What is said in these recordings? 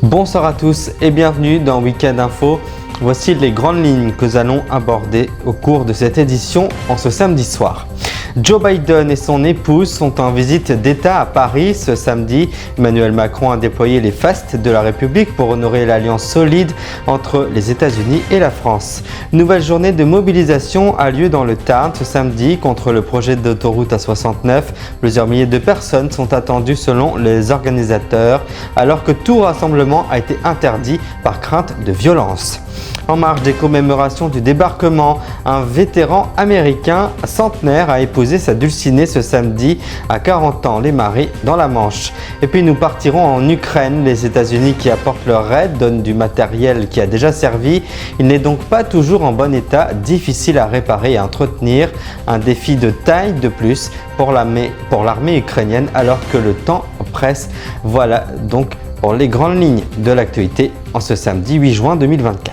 Bonsoir à tous et bienvenue dans Week-end Info. Voici les grandes lignes que nous allons aborder au cours de cette édition en ce samedi soir. Joe Biden et son épouse sont en visite d'État à Paris ce samedi. Emmanuel Macron a déployé les fastes de la République pour honorer l'alliance solide entre les États-Unis et la France. Une nouvelle journée de mobilisation a lieu dans le Tarn ce samedi contre le projet d'autoroute A69. Plusieurs milliers de personnes sont attendues selon les organisateurs, alors que tout rassemblement a été interdit par crainte de violence. En marge des commémorations du débarquement, un vétéran américain centenaire a épousé sa dulcinée ce samedi à 40 ans, les Marais dans la Manche. Et puis nous partirons en Ukraine. Les États-Unis qui apportent leur aide donnent du matériel qui a déjà servi. Il n'est donc pas toujours en bon état, difficile à réparer et à entretenir. Un défi de taille de plus pour l'armée ukrainienne alors que le temps presse. Voilà donc pour les grandes lignes de l'actualité en ce samedi 8 juin 2024.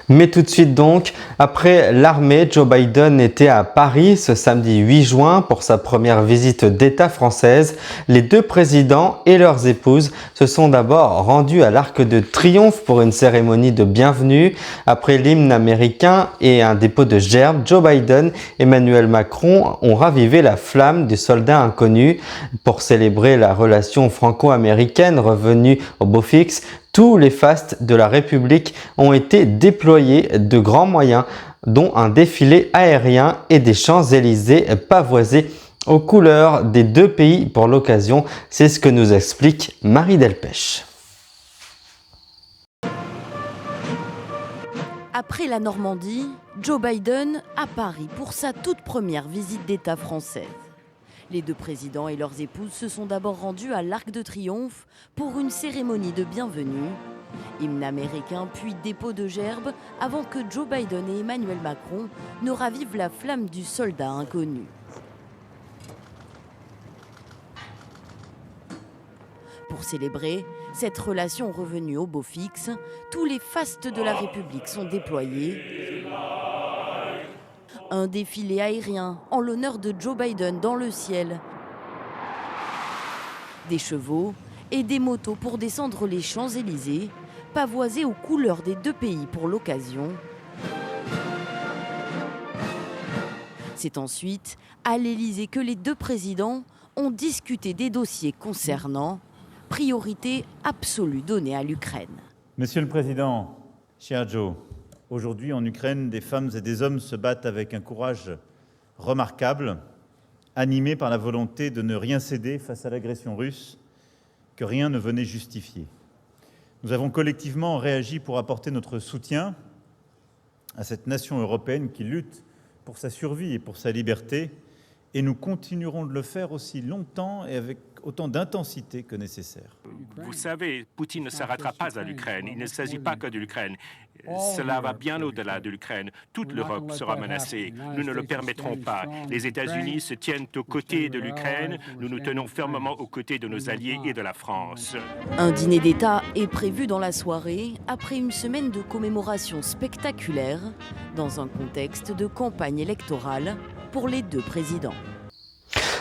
Mais tout de suite donc, après l'armée, Joe Biden était à Paris ce samedi 8 juin pour sa première visite d'État française. Les deux présidents et leurs épouses se sont d'abord rendus à l'Arc de Triomphe pour une cérémonie de bienvenue. Après l'hymne américain et un dépôt de gerbes, Joe Biden et Emmanuel Macron ont ravivé la flamme du soldat inconnu. Pour célébrer la relation franco-américaine revenue au beau fixe, tous les fastes de la République ont été déployés de grands moyens, dont un défilé aérien et des Champs-Élysées pavoisés aux couleurs des deux pays pour l'occasion. C'est ce que nous explique Marie Delpech. Après la Normandie, Joe Biden à Paris pour sa toute première visite d'État française. Les deux présidents et leurs épouses se sont d'abord rendus à l'Arc de Triomphe pour une cérémonie de bienvenue. Hymne américain puis dépôt de gerbes avant que Joe Biden et Emmanuel Macron ne ravivent la flamme du soldat inconnu. Pour célébrer cette relation revenue au beau fixe, tous les fastes de la République sont déployés. Un défilé aérien en l'honneur de Joe Biden dans le ciel. Des chevaux et des motos pour descendre les Champs-Élysées, pavoisés aux couleurs des deux pays pour l'occasion. C'est ensuite à l'Élysée que les deux présidents ont discuté des dossiers concernant priorité absolue donnée à l'Ukraine. Monsieur le Président, cher Joe, aujourd'hui en Ukraine, des femmes et des hommes se battent avec un courage remarquable, animés par la volonté de ne rien céder face à l'agression russe, que rien ne venait justifier. Nous avons collectivement réagi pour apporter notre soutien à cette nation européenne qui lutte pour sa survie et pour sa liberté, et nous continuerons de le faire aussi longtemps et avec autant d'intensité que nécessaire. Vous savez, Poutine ne s'arrêtera pas à l'Ukraine. Il ne s'agit pas que de l'Ukraine. Cela va bien au-delà de l'Ukraine. Toute l'Europe sera menacée. Nous ne le permettrons pas. Les États-Unis se tiennent aux côtés de l'Ukraine. Nous nous tenons fermement aux côtés de nos alliés et de la France. Un dîner d'État est prévu dans la soirée après une semaine de commémoration spectaculaire dans un contexte de campagne électorale pour les deux présidents.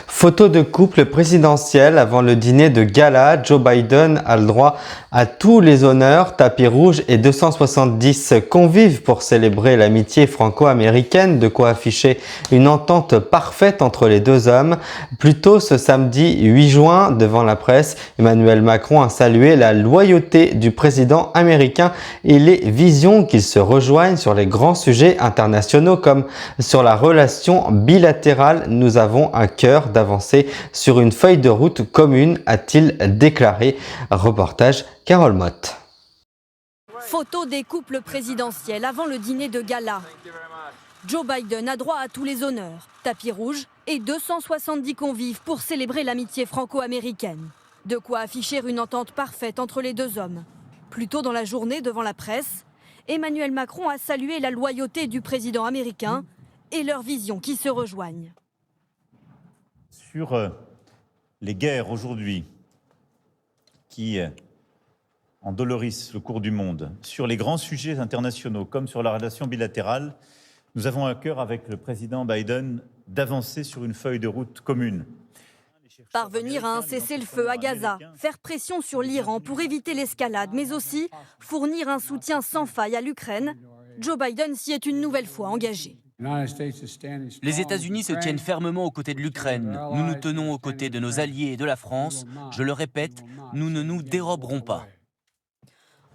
Photo de couple présidentiel avant le dîner de gala. Joe Biden a le droit à tous les honneurs, tapis rouge et 270 convives pour célébrer l'amitié franco-américaine, de quoi afficher une entente parfaite entre les deux hommes. Plus tôt ce samedi 8 juin, devant la presse, Emmanuel Macron a salué la loyauté du président américain et les visions qu'ils se rejoignent sur les grands sujets internationaux comme sur la relation bilatérale. Nous avons à cœur d'avancer sur une feuille de route commune, a-t-il déclaré. Reportage Carole Motte. Photo des couples présidentiels avant le dîner de gala. Joe Biden a droit à tous les honneurs, tapis rouge et 270 convives pour célébrer l'amitié franco-américaine. De quoi afficher une entente parfaite entre les deux hommes. Plus tôt dans la journée, devant la presse, Emmanuel Macron a salué la loyauté du président américain et leurs visions qui se rejoignent. Sur les guerres aujourd'hui qui endolorissent le cours du monde, sur les grands sujets internationaux comme sur la relation bilatérale, nous avons à cœur avec le président Biden d'avancer sur une feuille de route commune. Parvenir à un cessez-le-feu à Gaza, faire pression sur l'Iran pour éviter l'escalade, mais aussi fournir un soutien sans faille à l'Ukraine, Joe Biden s'y est une nouvelle fois engagé. Les États-Unis se tiennent fermement aux côtés de l'Ukraine. Nous nous tenons aux côtés de nos alliés et de la France. Je le répète, nous ne nous déroberons pas.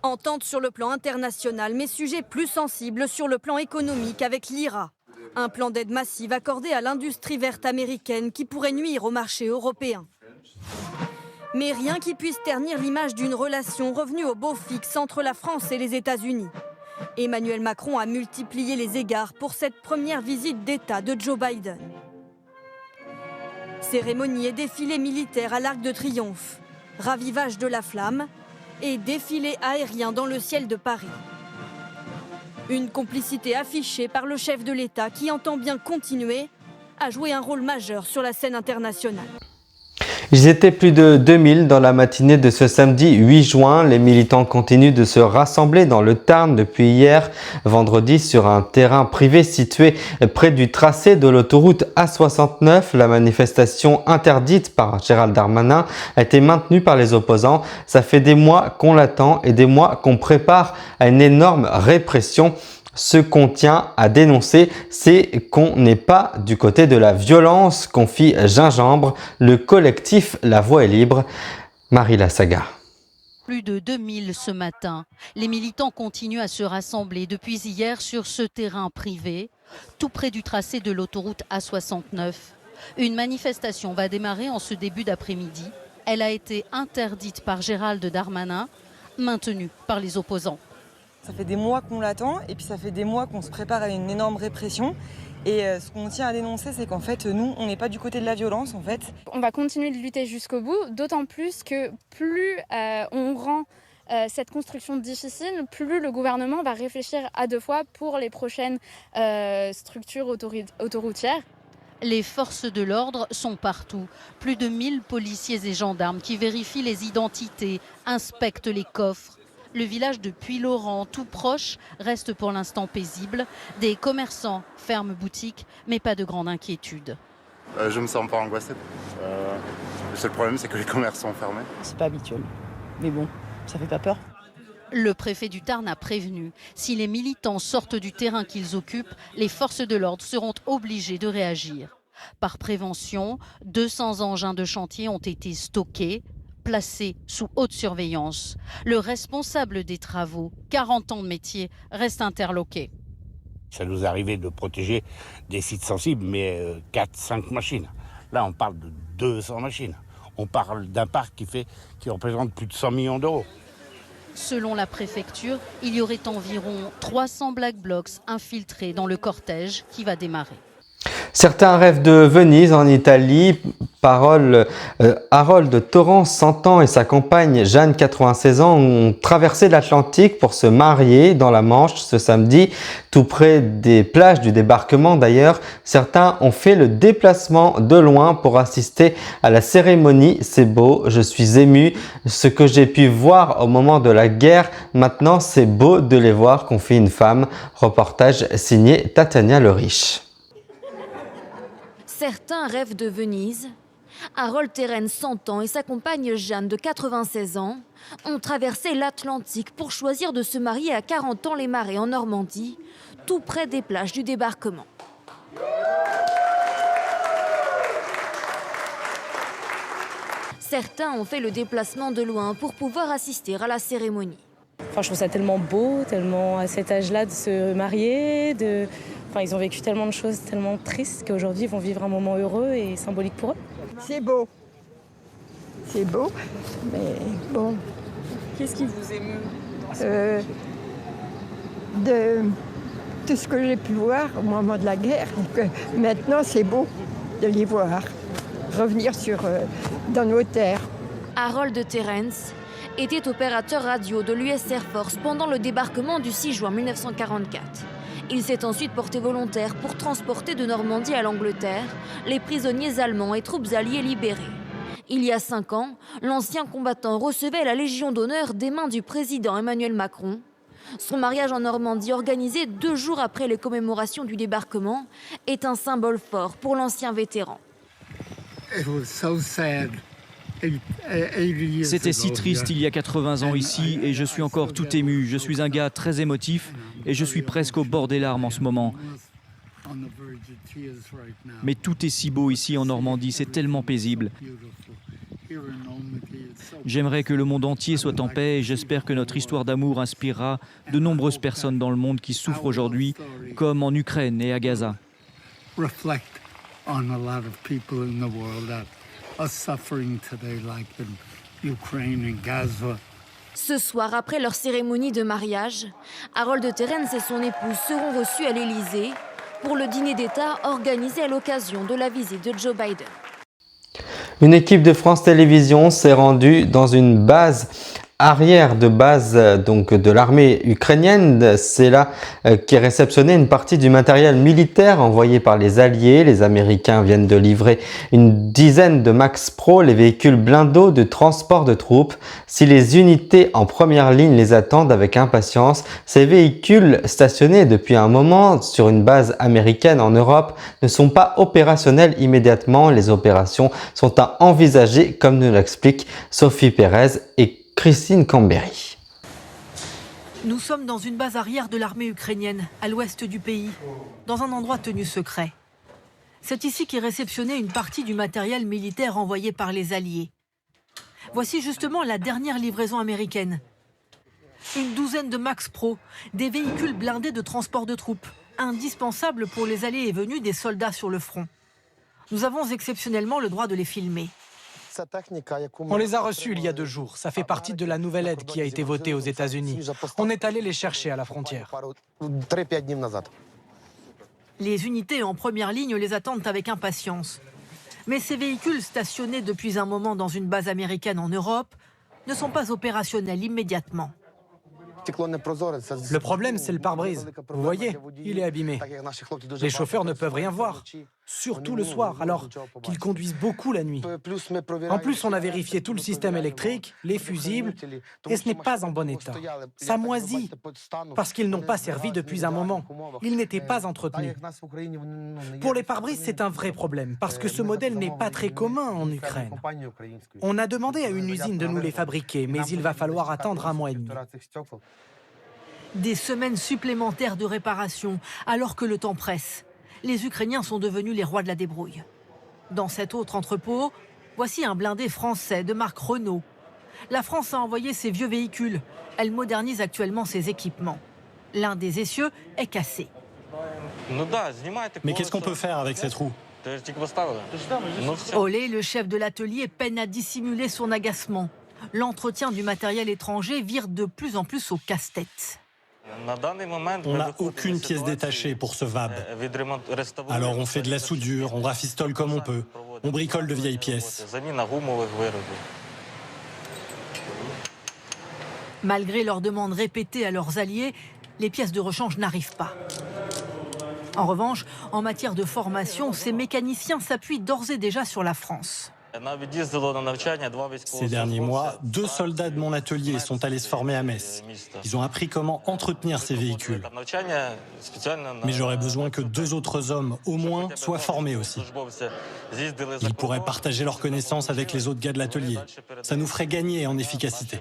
Entente sur le plan international, mais sujet plus sensible sur le plan économique avec l'IRA. Un plan d'aide massive accordé à l'industrie verte américaine qui pourrait nuire au marché européen. Mais rien qui puisse ternir l'image d'une relation revenue au beau fixe entre la France et les États-Unis. Emmanuel Macron a multiplié les égards pour cette première visite d'État de Joe Biden. Cérémonie et défilé militaire à l'Arc de Triomphe, ravivage de la flamme et défilé aérien dans le ciel de Paris. Une complicité affichée par le chef de l'État qui entend bien continuer à jouer un rôle majeur sur la scène internationale. Ils étaient plus de 2000 dans la matinée de ce samedi 8 juin. Les militants continuent de se rassembler dans le Tarn depuis hier, vendredi, sur un terrain privé situé près du tracé de l'autoroute A69. La manifestation interdite par Gérald Darmanin a été maintenue par les opposants. Ça fait des mois qu'on l'attend et des mois qu'on prépare à une énorme répression. Ce qu'on tient à dénoncer, c'est qu'on n'est pas du côté de la violence, confie Gingembre, le collectif La Voix est libre. Marie Lassaga. Plus de 2000 ce matin. Les militants continuent à se rassembler depuis hier sur ce terrain privé, tout près du tracé de l'autoroute A69. Une manifestation va démarrer en ce début d'après-midi. Elle a été interdite par Gérald Darmanin, maintenue par les opposants. Ça fait des mois qu'on l'attend et puis ça fait des mois qu'on se prépare à une énorme répression. Et ce qu'on tient à dénoncer, c'est qu'en fait, nous, on n'est pas du côté de la violence, en fait. On va continuer de lutter jusqu'au bout, d'autant plus que plus on rend cette construction difficile, plus le gouvernement va réfléchir à deux fois pour les prochaines structures autoroutières. Les forces de l'ordre sont partout. Plus de 1000 policiers et gendarmes qui vérifient les identités, inspectent les coffres. Le village de Puylaurent, tout proche, reste pour l'instant paisible. Des commerçants ferment boutique, mais pas de grande inquiétude. Je me sens pas angoissé. Le seul problème, c'est que les commerces sont fermés. C'est pas habituel, mais bon, ça fait pas peur. Le préfet du Tarn a prévenu. Si les militants sortent du terrain qu'ils occupent, les forces de l'ordre seront obligées de réagir. Par prévention, 200 engins de chantier ont été stockés, placé sous haute surveillance. Le responsable des travaux, 40 ans de métier, reste interloqué. Ça nous est arrivé de protéger des sites sensibles, mais 4-5 machines. Là, on parle de 200 machines. On parle d'un parc qui représente plus de 100 millions d'euros. Selon la préfecture, il y aurait environ 300 Black Blocs infiltrés dans le cortège qui va démarrer. Certains rêvent de Venise en Italie. Harold Torrance, 100 ans, et sa compagne Jeanne, 96 ans, ont traversé l'Atlantique pour se marier dans la Manche ce samedi, tout près des plages du débarquement d'ailleurs. Certains ont fait le déplacement de loin pour assister à la cérémonie. C'est beau, je suis ému. Ce que j'ai pu voir au moment de la guerre, maintenant c'est beau de les voir, confie une femme. Reportage signé Tatiana Le Riche. Certains rêvent de Venise. Harold Terren, 100 ans, et sa compagne Jeanne, de 96 ans, ont traversé l'Atlantique pour choisir de se marier à 40 ans les Marais en Normandie, tout près des plages du débarquement. Certains ont fait le déplacement de loin pour pouvoir assister à la cérémonie. Enfin, je trouve ça tellement beau, tellement à cet âge-là de se marier, Enfin, ils ont vécu tellement de choses tellement tristes qu'aujourd'hui ils vont vivre un moment heureux et symbolique pour eux. C'est beau. C'est beau, mais bon. Qu'est-ce qui vous émeut de tout ce que j'ai pu voir au moment de la guerre. Donc, maintenant, c'est beau de les voir revenir dans nos terres. Harold Terrence était opérateur radio de l'US Air Force pendant le débarquement du 6 juin 1944. Il s'est ensuite porté volontaire pour transporter de Normandie à l'Angleterre les prisonniers allemands et troupes alliées libérées. Il y a 5 ans, l'ancien combattant recevait la Légion d'honneur des mains du président Emmanuel Macron. Son mariage en Normandie, organisé 2 jours après les commémorations du débarquement, est un symbole fort pour l'ancien vétéran. C'était si triste il y a 80 ans ici et je suis encore tout ému. Je suis un gars très émotif et je suis presque au bord des larmes en ce moment. Mais tout est si beau ici en Normandie, c'est tellement paisible. J'aimerais que le monde entier soit en paix et j'espère que notre histoire d'amour inspirera de nombreuses personnes dans le monde qui souffrent aujourd'hui, comme en Ukraine et à Gaza. Ce soir, après leur cérémonie de mariage, Harold de Terrence et son épouse seront reçus à l'Élysée pour le dîner d'État organisé à l'occasion de la visite de Joe Biden. Une équipe de France Télévisions s'est rendue dans une base arrière de base donc de l'armée ukrainienne. C'est là qu'est réceptionné une partie du matériel militaire envoyé par les Alliés. Les Américains viennent de livrer une dizaine de Max Pro, les véhicules blindés de transport de troupes. Si les unités en première ligne les attendent avec impatience, ces véhicules stationnés depuis un moment sur une base américaine en Europe ne sont pas opérationnels immédiatement. Les opérations sont à envisager, comme nous l'expliquent Sophie Pérez et Christine Cambéry. Nous sommes dans une base arrière de l'armée ukrainienne, à l'ouest du pays, dans un endroit tenu secret. C'est ici qu'est réceptionnée une partie du matériel militaire envoyé par les Alliés. Voici justement la dernière livraison américaine. Une douzaine de Max Pro, des véhicules blindés de transport de troupes, indispensables pour les allées et venues des soldats sur le front. Nous avons exceptionnellement le droit de les filmer. On les a reçus il y a 2 jours. Ça fait partie de la nouvelle aide qui a été votée aux États-Unis. On est allé les chercher à la frontière. Les unités en première ligne les attendent avec impatience. Mais ces véhicules stationnés depuis un moment dans une base américaine en Europe ne sont pas opérationnels immédiatement. Le problème, c'est le pare-brise. Vous voyez, il est abîmé. Les chauffeurs ne peuvent rien voir, surtout le soir, alors qu'ils conduisent beaucoup la nuit. En plus, on a vérifié tout le système électrique, les fusibles, et ce n'est pas en bon état. Ça moisit, parce qu'ils n'ont pas servi depuis un moment. Ils n'étaient pas entretenus. Pour les pare-brises, c'est un vrai problème, parce que ce modèle n'est pas très commun en Ukraine. On a demandé à une usine de nous les fabriquer, mais il va falloir attendre 1 mois et demi. Des semaines supplémentaires de réparation, alors que le temps presse. Les Ukrainiens sont devenus les rois de la débrouille. Dans cet autre entrepôt, voici un blindé français de marque Renault. La France a envoyé ses vieux véhicules. Elle modernise actuellement ses équipements. L'un des essieux est cassé. Mais qu'est-ce qu'on peut faire avec ces trous ? Olé, le chef de l'atelier, peine à dissimuler son agacement. L'entretien du matériel étranger vire de plus en plus au casse-tête. On n'a aucune pièce détachée pour ce VAB. Alors on fait de la soudure, on rafistole comme on peut, on bricole de vieilles pièces. Malgré leurs demandes répétées à leurs alliés, les pièces de rechange n'arrivent pas. En revanche, en matière de formation, ces mécaniciens s'appuient d'ores et déjà sur la France. Ces derniers mois, 2 soldats de mon atelier sont allés se former à Metz. Ils ont appris comment entretenir ces véhicules. Mais j'aurais besoin que 2 autres hommes, au moins, soient formés aussi. Ils pourraient partager leurs connaissances avec les autres gars de l'atelier. Ça nous ferait gagner en efficacité.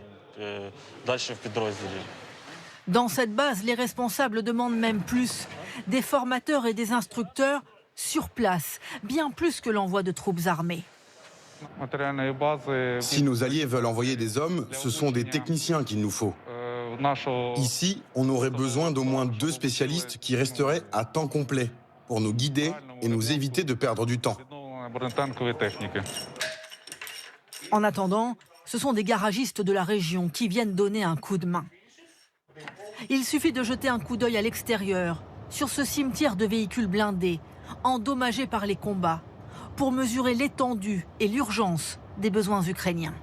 Dans cette base, les responsables demandent même plus. Des formateurs et des instructeurs sur place, bien plus que l'envoi de troupes armées. Si nos alliés veulent envoyer des hommes, ce sont des techniciens qu'il nous faut. Ici, on aurait besoin d'au moins 2 spécialistes qui resteraient à temps complet pour nous guider et nous éviter de perdre du temps. En attendant, ce sont des garagistes de la région qui viennent donner un coup de main. Il suffit de jeter un coup d'œil à l'extérieur, sur ce cimetière de véhicules blindés, endommagés par les combats, pour mesurer l'étendue et l'urgence des besoins ukrainiens.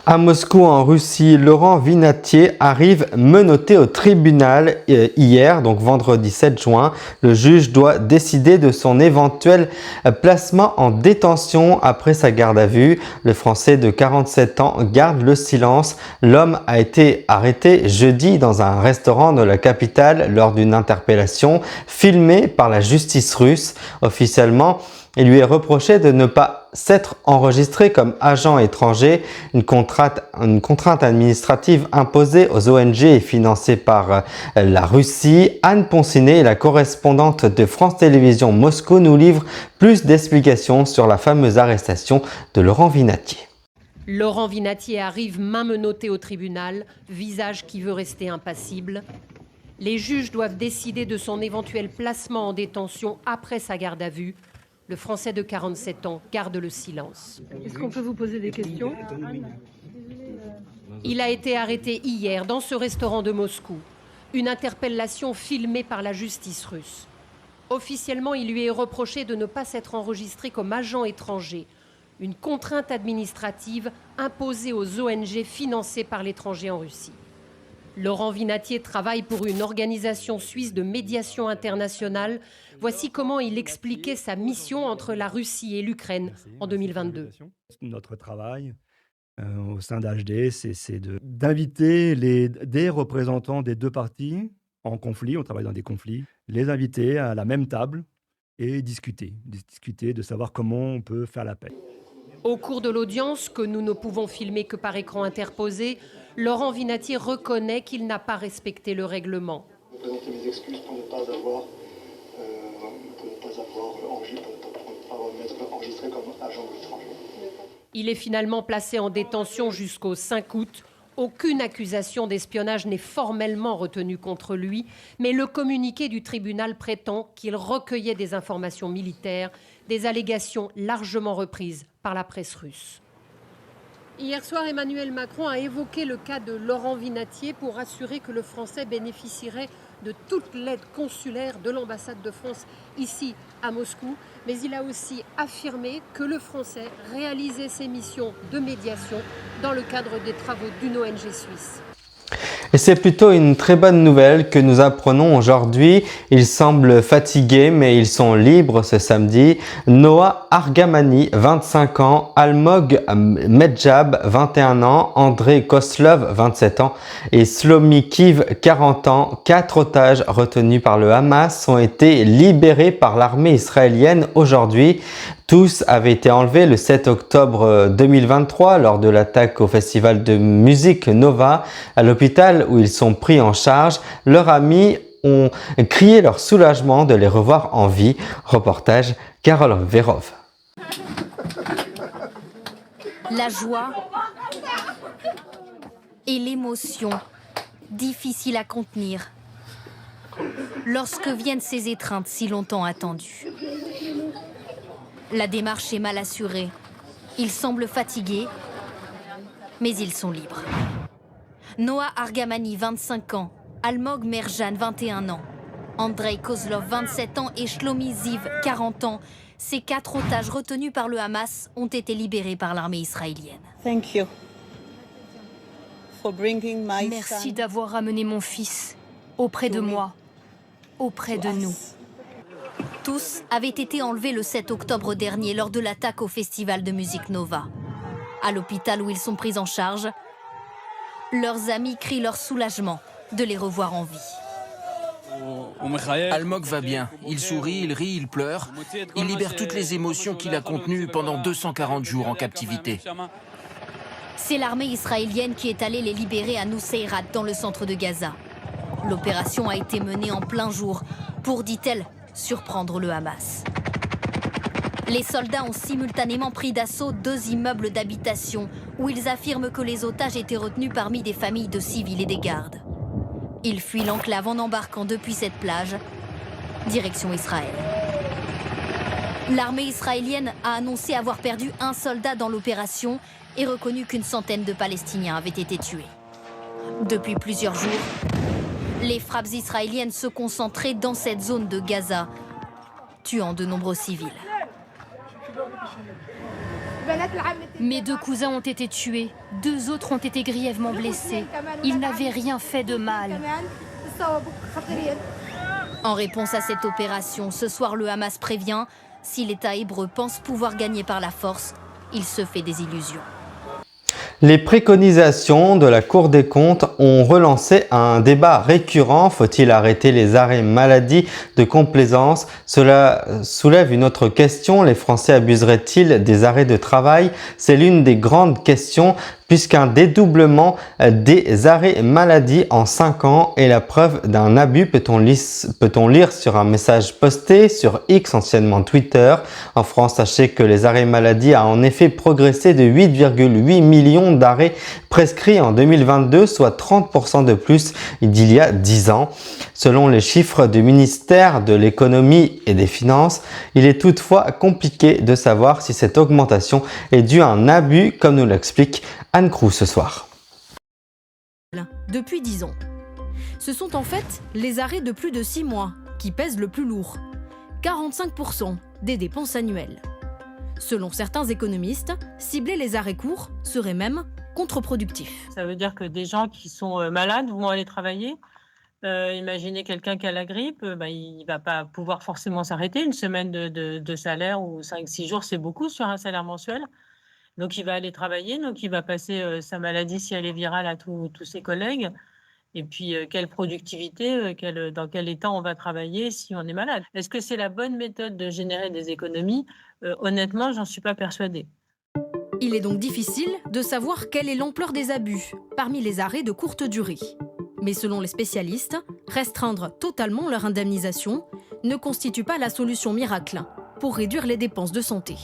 À Moscou, en Russie, Laurent Vinatier arrive menotté au tribunal hier, donc vendredi 7 juin. Le juge doit décider de son éventuel placement en détention après sa garde à vue. Le Français de 47 ans garde le silence. L'homme a été arrêté jeudi dans un restaurant de la capitale lors d'une interpellation filmée par la justice russe. Officiellement, il lui est reproché de ne pas s'être enregistré comme agent étranger, une contrainte administrative imposée aux ONG et financée par la Russie. Anne Poncinet, la correspondante de France Télévisions Moscou, nous livre plus d'explications sur la fameuse arrestation de Laurent Vinatier. Laurent Vinatier arrive main menottée au tribunal, visage qui veut rester impassible. Les juges doivent décider de son éventuel placement en détention après sa garde à vue. Le Français de 47 ans garde le silence. Est-ce qu'on peut vous poser des questions ? Il a été arrêté hier dans ce restaurant de Moscou. Une interpellation filmée par la justice russe. Officiellement, il lui est reproché de ne pas s'être enregistré comme agent étranger. Une contrainte administrative imposée aux ONG financées par l'étranger en Russie. Laurent Vinatier travaille pour une organisation suisse de médiation internationale. Voici comment il expliquait sa mission entre la Russie et l'Ukraine en 2022. Notre travail au sein d'HD, c'est d'inviter des représentants des deux parties en conflit, on travaille dans des conflits, les inviter à la même table et discuter de savoir comment on peut faire la paix. Au cours de l'audience, que nous ne pouvons filmer que par écran interposé, Laurent Vinatier reconnaît qu'il n'a pas respecté le règlement. Je vous présente mes excuses pour ne pas avoir m'être enregistré comme agent étranger. Il est finalement placé en détention jusqu'au 5 août. Aucune accusation d'espionnage n'est formellement retenue contre lui, mais le communiqué du tribunal prétend qu'il recueillait des informations militaires, des allégations largement reprises par la presse russe. Hier soir, Emmanuel Macron a évoqué le cas de Laurent Vinatier pour assurer que le Français bénéficierait de toute l'aide consulaire de l'ambassade de France ici à Moscou. Mais il a aussi affirmé que le Français réalisait ses missions de médiation dans le cadre des travaux d'une ONG suisse. Et c'est plutôt une très bonne nouvelle que nous apprenons aujourd'hui. Ils semblent fatigués, mais ils sont libres ce samedi. Noah Argamani, 25 ans, Almog Medjab, 21 ans, Andrei Koslov, 27 ans et Slomikiv, 40 ans. 4 otages retenus par le Hamas ont été libérés par l'armée israélienne aujourd'hui. Tous avaient été enlevés le 7 octobre 2023 lors de l'attaque au festival de musique Nova. À l'hôpital où ils sont pris en charge, leurs amis ont crié leur soulagement de les revoir en vie. Reportage Carole Verov. La joie et l'émotion, difficiles à contenir, lorsque viennent ces étreintes si longtemps attendues. La démarche est mal assurée. Ils semblent fatigués, mais ils sont libres. Noah Argamani, 25 ans, Almog Merjan, 21 ans, Andrei Kozlov, 27 ans et Shlomi Ziv, 40 ans. Ces 4 otages retenus par le Hamas ont été libérés par l'armée israélienne. Merci d'avoir ramené mon fils auprès de moi, auprès de nous. Tous avaient été enlevés le 7 octobre dernier lors de l'attaque au festival de musique Nova. À l'hôpital où ils sont pris en charge, leurs amis crient leur soulagement de les revoir en vie. Almog va bien. Il sourit, il rit, il pleure. Il libère toutes les émotions qu'il a contenues pendant 240 jours en captivité. C'est l'armée israélienne qui est allée les libérer à Nuseirat, dans le centre de Gaza. L'opération a été menée en plein jour pour, dit-elle, surprendre le Hamas. Les soldats ont simultanément pris d'assaut 2 immeubles d'habitation où ils affirment que les otages étaient retenus parmi des familles de civils et des gardes. Ils fuient l'enclave en embarquant depuis cette plage, direction Israël. L'armée israélienne a annoncé avoir perdu 1 soldat dans l'opération et reconnu qu'une centaine de Palestiniens avaient été tués. Depuis plusieurs jours, les frappes israéliennes se concentraient dans cette zone de Gaza, tuant de nombreux civils. Mes 2 cousins ont été tués, 2 autres ont été grièvement blessés. Ils n'avaient rien fait de mal. En réponse à cette opération, ce soir le Hamas prévient, si l'État hébreu pense pouvoir gagner par la force, il se fait des illusions. Les préconisations de la Cour des comptes ont relancé un débat récurrent. Faut-il arrêter les arrêts maladie de complaisance? Cela soulève une autre question. Les Français abuseraient-ils des arrêts de travail? C'est l'une des grandes questions puisqu'un dédoublement des arrêts maladie en 5 ans est la preuve d'un abus, peut-on lire sur un message posté sur X, anciennement Twitter. En France, sachez que les arrêts maladie a en effet progressé de 8,8 millions d'arrêts prescrits en 2022, soit 30% de plus d'il y a 10 ans. Selon les chiffres du ministère de l'économie et des finances, il est toutefois compliqué de savoir si cette augmentation est due à un abus, comme nous l'explique Anne Crou ce soir. Depuis 10 ans. Ce sont en fait les arrêts de plus de 6 mois qui pèsent le plus lourd, 45% des dépenses annuelles. Selon certains économistes, cibler les arrêts courts serait même contre-productif. Ça veut dire que des gens qui sont malades vont aller travailler. Imaginez quelqu'un qui a la grippe, il ne va pas pouvoir forcément s'arrêter. Une semaine de salaire ou 5-6 jours, c'est beaucoup sur un salaire mensuel. Donc, il va aller travailler, donc il va passer sa maladie, si elle est virale, à tous ses collègues. Et puis, quelle productivité, dans quel état on va travailler si on est malade? Est-ce que c'est la bonne méthode de générer des économies? Honnêtement, j'en suis pas persuadée. Il est donc difficile de savoir quelle est l'ampleur des abus parmi les arrêts de courte durée. Mais selon les spécialistes, restreindre totalement leur indemnisation ne constitue pas la solution miracle pour réduire les dépenses de santé.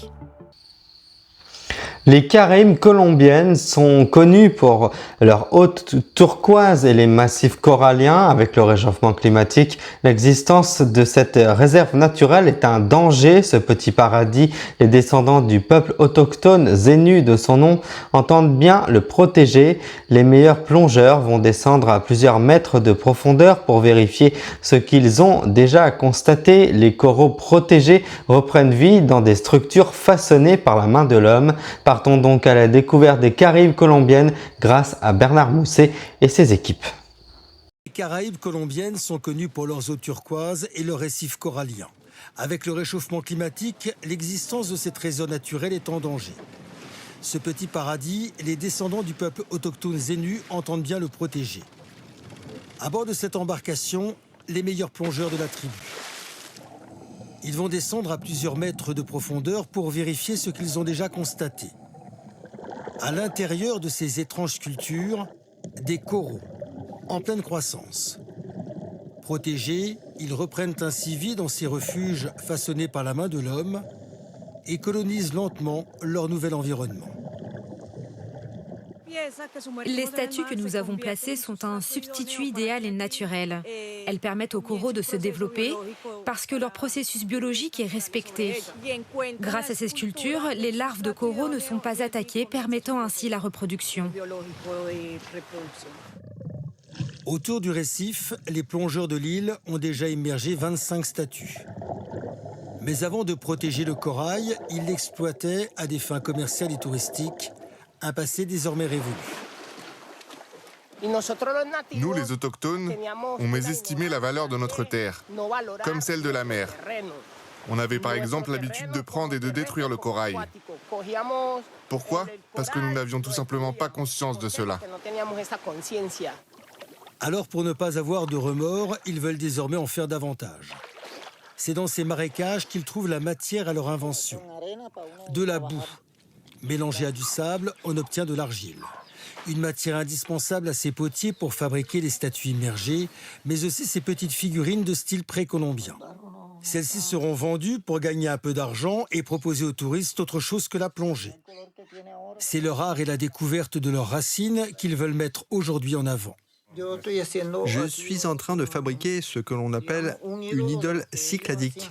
Les Caraïbes colombiennes sont connues pour leur haute turquoise et les massifs coralliens. Avec le réchauffement climatique, l'existence de cette réserve naturelle est un danger. Ce petit paradis, les descendants du peuple autochtone Zenu de son nom entendent bien le protéger. Les meilleurs plongeurs vont descendre à plusieurs mètres de profondeur pour vérifier ce qu'ils ont déjà constaté. Les coraux protégés reprennent vie dans des structures façonnées par la main de l'homme. Partons donc à la découverte des Caraïbes colombiennes grâce à Bernard Mousset et ses équipes. Les Caraïbes colombiennes sont connues pour leurs eaux turquoises et leurs récifs coralliens. Avec le réchauffement climatique, l'existence de ces trésors naturels est en danger. Ce petit paradis, les descendants du peuple autochtone Zenu entendent bien le protéger. À bord de cette embarcation, les meilleurs plongeurs de la tribu. Ils vont descendre à plusieurs mètres de profondeur pour vérifier ce qu'ils ont déjà constaté. À l'intérieur de ces étranges sculptures, des coraux en pleine croissance. Protégés, ils reprennent ainsi vie dans ces refuges façonnés par la main de l'homme et colonisent lentement leur nouvel environnement. Les statues que nous avons placées sont un substitut idéal et naturel. Elles permettent aux coraux de se développer parce que leur processus biologique est respecté. Grâce à ces sculptures, les larves de coraux ne sont pas attaquées, permettant ainsi la reproduction. Autour du récif, les plongeurs de l'île ont déjà immergé 25 statues. Mais avant de protéger le corail, ils l'exploitaient à des fins commerciales et touristiques, un passé désormais révolu. Nous, les autochtones, on mésestimait la valeur de notre terre, comme celle de la mer. On avait par exemple l'habitude de prendre et de détruire le corail. Pourquoi? Parce que nous n'avions tout simplement pas conscience de cela. Alors, pour ne pas avoir de remords, ils veulent désormais en faire davantage. C'est dans ces marécages qu'ils trouvent la matière à leur invention. De la boue. Mélangée à du sable, on obtient de l'argile. Une matière indispensable à ces potiers pour fabriquer les statues immergées, mais aussi ces petites figurines de style précolombien. Celles-ci seront vendues pour gagner un peu d'argent et proposer aux touristes autre chose que la plongée. C'est leur art et la découverte de leurs racines qu'ils veulent mettre aujourd'hui en avant. Je suis en train de fabriquer ce que l'on appelle une idole cycladique.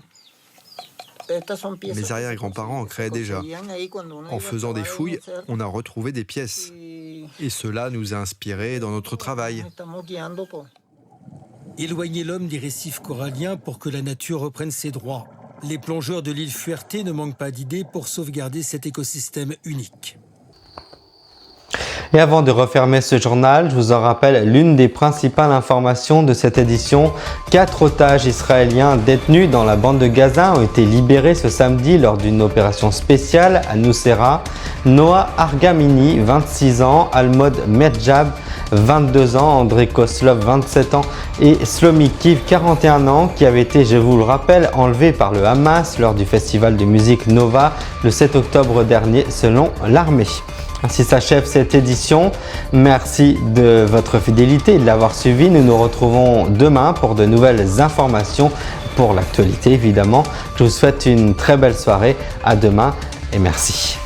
Mes arrière-grands-parents en créaient déjà. En faisant des fouilles, on a retrouvé des pièces. Et cela nous a inspirés dans notre travail. Éloigner l'homme des récifs coralliens pour que la nature reprenne ses droits. Les plongeurs de l'île Fuerte ne manquent pas d'idées pour sauvegarder cet écosystème unique. Et avant de refermer ce journal, je vous en rappelle l'une des principales informations de cette édition. 4 otages israéliens détenus dans la bande de Gaza ont été libérés ce samedi lors d'une opération spéciale à Nuseirat. Noah Argamini, 26 ans, Almod Medjab, 22 ans, André Koslov, 27 ans et Shlomi Kiv, 41 ans, qui avait été, je vous le rappelle, enlevé par le Hamas lors du festival de musique Nova le 7 octobre dernier selon l'armée. Ainsi s'achève cette édition. Merci de votre fidélité et de l'avoir suivi. Nous nous retrouvons demain pour de nouvelles informations pour l'actualité évidemment. Je vous souhaite une très belle soirée. À demain et merci.